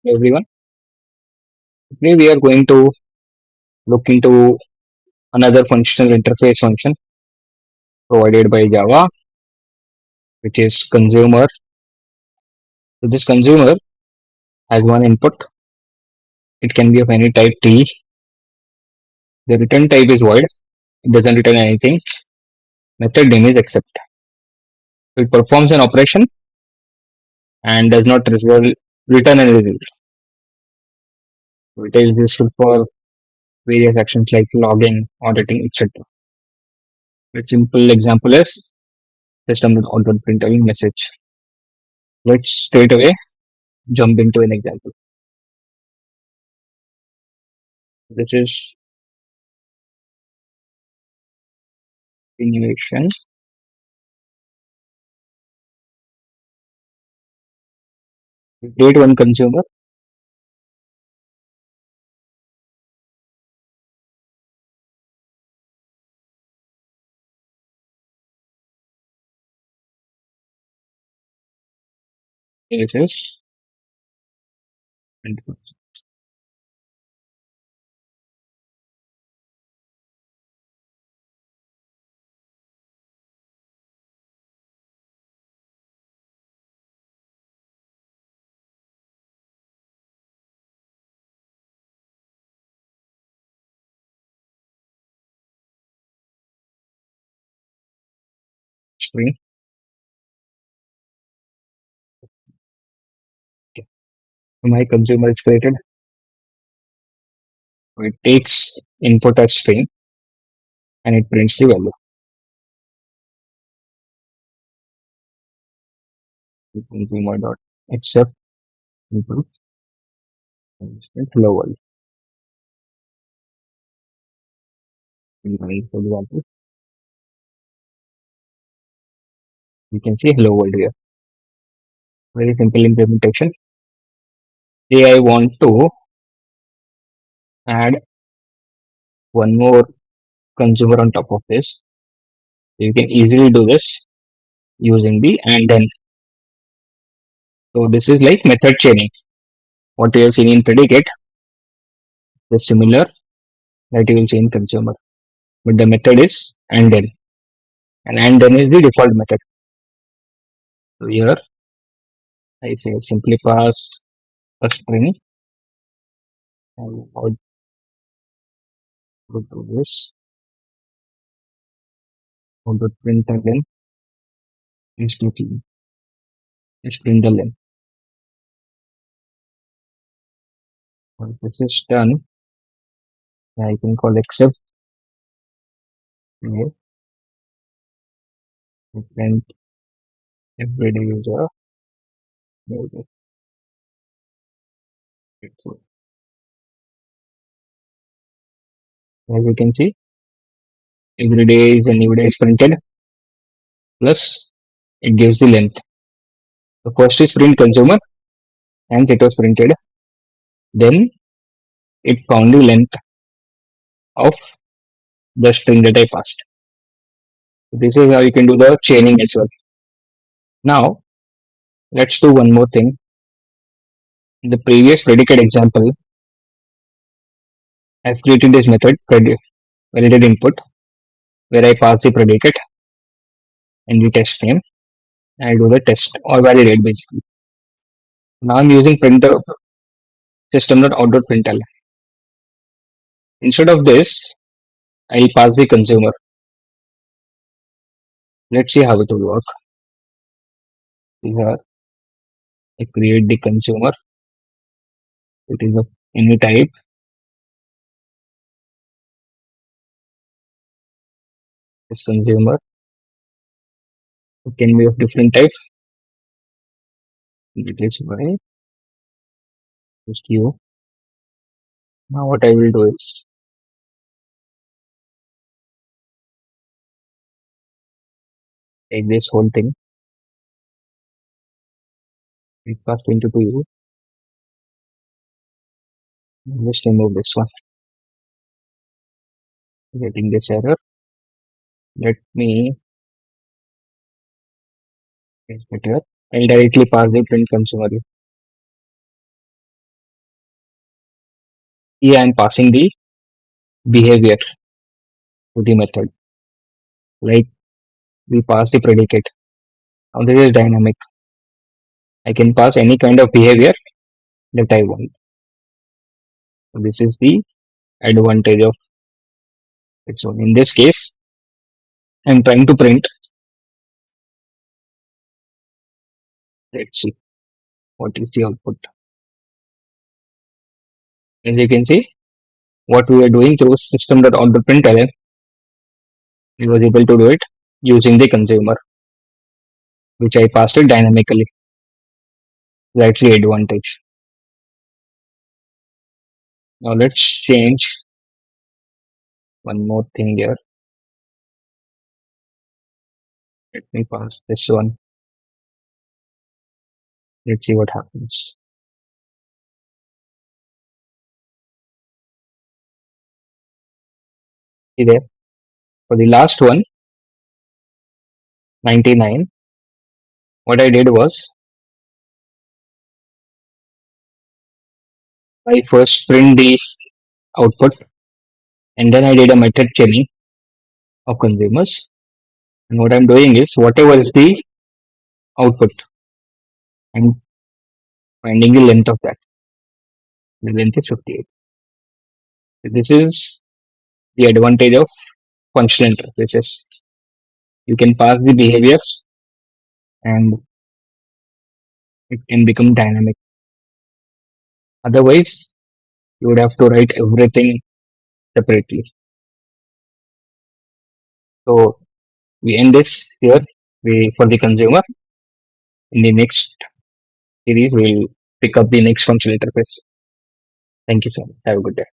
Everyone. Today we are going to look into another functional interface function provided by Java, which is consumer. So this consumer has one input. It can be of any type T. The return type is void. It doesn't return anything. Method name is accept. It performs an operation and does not return any result. It is useful for various actions like logging, auditing, etc. A simple example is system.out.println message. Let's straight away jump into an example. This is continuation. Create one consumer. This is string. Okay. My consumer is created. It takes input as string and it prints the value. Consumer dot accept input hello world. For example, you can see hello world here. Very simple implementation. Say I want to add one more consumer on top of this. You can easily do this using the and then. So this is like method chaining. What you have seen in predicate is similar that you will see in consumer. But the method is and then. And then is the default method. So here I say simply pass a string and I'll go to this. Go to print again. Is to is print the length. Once this is done, I can call accept here. Print everyday user. So as you can see, everyday is a new day is printed plus it gives the length. The first is print consumer and it was printed. Then it found the length of the string that I passed. So this is how you can do the chaining as well. Now let's do one more thing. In the previous predicate example, I've created this method validated input where I pass the predicate and the test name and I do the test or validate basically. Now I'm using printer system.out.println. Instead of this, I'll pass the consumer. Let's see how it will work. Here I create the consumer. It is of any type. This consumer. It can be of different type. It is by just you. Now what I will do is take this whole thing, it passed into to you. Just remove this one. Getting this error. Let me get it here. I'll directly pass the print consumer. Here I am passing the behavior to the method. Like we pass the predicate. Now this is dynamic. I can pass any kind of behavior that I want. So this is the advantage of it. So in this case, I'm trying to print. Let's see what is the output. As you can see, what we are doing through system.out.println, we was able to do it using the consumer, which I passed it dynamically. That's the advantage. Now let's change one more thing here. Let me pass this one. Let's see what happens. See there, for the last one, 99, what I did was I first print the output and then I did a method chaining of consumers. And what I'm doing is whatever is the output, I'm finding the length of that. The length is 58. So this is the advantage of functional interfaces. You can pass the behaviors and it can become dynamic. Otherwise, you would have to write everything separately. So we end this here. We for the consumer. In the next series, we'll pick up the next functional interface. Thank you so much. Have a good day.